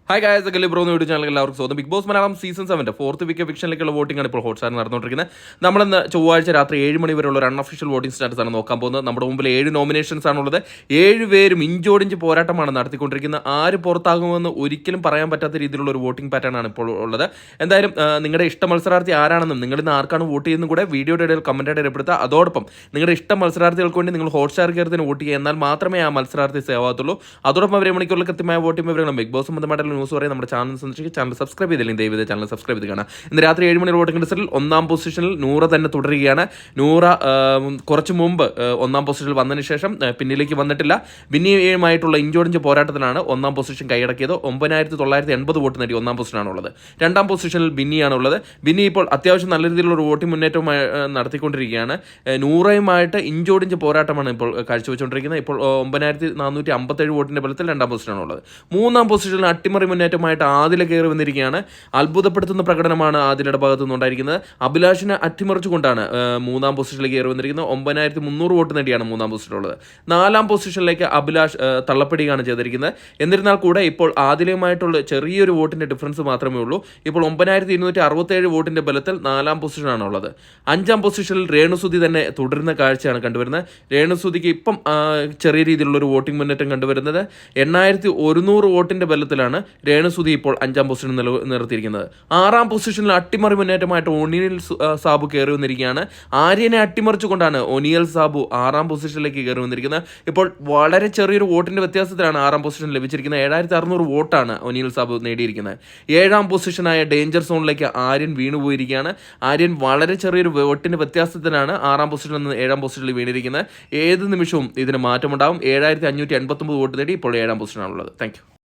Hi guys, bro YouTube ചാനലിൽ എല്ലാവർക്കും സ്വാഗതം. Bigg Boss Malayalam season 7 fourth week എവിക്ഷനിലേക്കുള്ള വോട്ടിംഗ് ആണ് ഇപ്പോൾ ഹോട്ട്സ്റ്റാറിൽ നടന്നുകൊണ്ടിരിക്കുന്നത്. നമ്മളിന്ന് ചൊവ്വാഴ്ച രാത്രി 7 മണി വരെയുള്ള ഒരു അൺഒഫീഷ്യൽ വോട്ടിംഗ് സ്റ്റാറ്റസ് ആണ് നോക്കാൻ പോകുന്നത്. നമ്മുടെ മുമ്പിൽ 7 നോമിനേഷൻസ് ആണുള്ളത്. 7 പേരും ഇഞ്ചോടിഞ്ച് പോരാട്ടമാണ് നടത്തിക്കൊണ്ടിരിക്കുന്നത്. ആര് പുറത്താകുമെന്ന് ഒരിക്കലും പറയാൻ പറ്റാത്ത രീതിയിലുള്ള ഒരു വോട്ടിംഗ് പാറ്റേൺ ആണ് ഇപ്പോൾ ഉള്ളത്. എന്തായാലും നിങ്ങളുടെ ഇഷ്ട മത്സരാർത്ഥി ആരാണെന്നും നിങ്ങൾ ഇന്ന് ആർക്കാണ് വോട്ട് ചെയ്യുന്നതും കൂടെ വീഡിയോയുടെ ഇടയിൽ കമൻറ്റായിട്ട് രേഖപ്പെടുത്തുക. അതോടൊപ്പം നിങ്ങളുടെ ഇഷ്ട മത്സരാർത്ഥികൾക്ക് വേണ്ടി നിങ്ങൾ ഹോട്ട്സ്റ്റാർ കയറി വോട്ട് ചെയ്യുക. എന്നാൽ മാത്രമേ ആ മത്സരാർത്ഥി സേവ് ആകത്തുള്ളൂ. അതോടൊപ്പം 1 മണിക്കൂറിൽ കൃത്യമായ വോട്ടിംഗ് വിവരങ്ങളും ബിഗ് ബോസ് സംബന്ധമായിട്ടുള്ള ന്യൂസ് പറയും നമ്മുടെ ചാനൽ സന്ദർശിക്കുക. ചാനൽ സബ്സ്ക്രൈബ് ചെയ്തില്ലെങ്കിൽ ദയവ് ചാനൽ സബ്സ്ക്രൈബ് ചെയ്ത് കാണാം. ഇന്ന് രാത്രി 7 മണി വോട്ടിംഗ് റിസൾട്ടിൽ 1-ാം പൊസിഷനിൽ നൂറ തന്നെ തുടരുകയാണ്. നൂറ കുറച്ച് മുമ്പ് 1-ാം പൊസിഷനിൽ വന്നതിന് ശേഷം പിന്നിലേക്ക് വന്നിട്ടില്ല. ബിന്നിയുമായിട്ടുള്ള ഇഞ്ചോടിഞ്ച് പോരാട്ടത്തിലാണ് 1-ാം പൊസിഷൻ കൈയടക്കിയത്. 9980 വോട്ട് നേടി 1-ാം പൊസിഷനാണുള്ളത്. 2-ാം പൊസിഷനിൽ ബിന്നിയാണുള്ളത്. ബിന്നി ഇപ്പോൾ അത്യാവശ്യം നല്ല രീതിയിലുള്ള ഒരു വോട്ടിംഗ് മുന്നേറ്റം നടത്തിക്കൊണ്ടിരിക്കുകയാണ്. നൂറയുമായിട്ട് ഇഞ്ചോടിഞ്ച് പോരാട്ടമാണ് ഇപ്പോൾ കാഴ്ചവെച്ചുകൊണ്ടിരിക്കുന്നത്. ഇപ്പോൾ 9457 വോട്ടിന്റെ ബലത്തിൽ 2-ാം പൊസിഷനാണുള്ളത്. 3-ാം പൊസിഷനിൽ അട്ടിമറി മുന്നേറ്റമായിട്ട് ആദില കയറി വന്നിരിക്കുകയാണ്. അത്ഭുതപ്പെടുത്തുന്ന പ്രകടനമാണ് ആദിലയുടെ ഭാഗത്തു നിന്നുണ്ടായിരിക്കുന്നത്. അഭിലാഷിനെ അട്ടിമറിച്ചുകൊണ്ടാണ് 3-ാം പൊസിഷനിലേക്ക് കയറി വന്നിരിക്കുന്നത്. 9300 വോട്ട് നേടിയാണ് 3-ാം പൊസിഷനിലുള്ളത്. 4-ാം പൊസിഷനിലേക്ക് അഭിലാഷ് തള്ളപ്പെടുകയാണ് ചെയ്തിരിക്കുന്നത്. എന്നിരുന്നാൽ കൂടെ ഇപ്പോൾ ആദിലയുമായിട്ടുള്ള ചെറിയൊരു വോട്ടിന്റെ ഡിഫറൻസ് മാത്രമേ ഉള്ളൂ. ഇപ്പോൾ 9267 വോട്ടിന്റെ ബലത്തിൽ 4-ാം പൊസിഷനാണ് ഉള്ളത്. 5-ാം പൊസിഷനിൽ രേണുസുതി തന്നെ തുടരുന്ന കാഴ്ചയാണ് കണ്ടുവരുന്നത്. രേണുസുതിക്ക് ഇപ്പം ചെറിയ രീതിയിലുള്ള ഒരു വോട്ടിംഗ് മുന്നേറ്റം കണ്ടുവരുന്നത്. 8100 വോട്ടിന്റെ ബലത്തിലാണ് രേണുസുതി ഇപ്പോൾ 5-ാം പൊസിഷൻ നിർത്തിയിരിക്കുന്നത്. 6-ാം പൊസിഷനിൽ അട്ടിമറി മുന്നേറ്റമായിട്ട് ഒനിയൽ സാബു കയറി വന്നിരിക്കുകയാണ്. ആര്യനെ അട്ടിമറിച്ചുകൊണ്ടാണ് ഒനിയൽ സാബു 6-ാം പൊസിഷനിലേക്ക് കയറി വന്നിരിക്കുന്നത്. ഇപ്പോൾ വളരെ ചെറിയൊരു വോട്ടിന്റെ വ്യത്യാസത്തിലാണ് 6-ാം പൊസിഷൻ ലഭിച്ചിരിക്കുന്നത്. 7600 വോട്ടാണ് ഒനിയൽ സാബു നേടിയിരിക്കുന്നത്. 7-ാം പൊസിഷനായ ഡേഞ്ചർ സോണിലേക്ക് ആര്യൻ വീണുപോയിരിക്കുകയാണ്. ആര്യൻ വളരെ ചെറിയൊരു വോട്ടിന്റെ വ്യത്യാസത്തിലാണ് 6-ാം പൊസിഷനിൽ നിന്ന് 7-ാം പൊസിഷനിൽ വീണിരിക്കുന്നത്. ഏത് നിമിഷവും ഇതിന് മാറ്റമുണ്ടാകും. 7589 വോട്ട് നേടി ഇപ്പോൾ 7-ാം പൊസിഷനാണുള്ളത്. Thank you.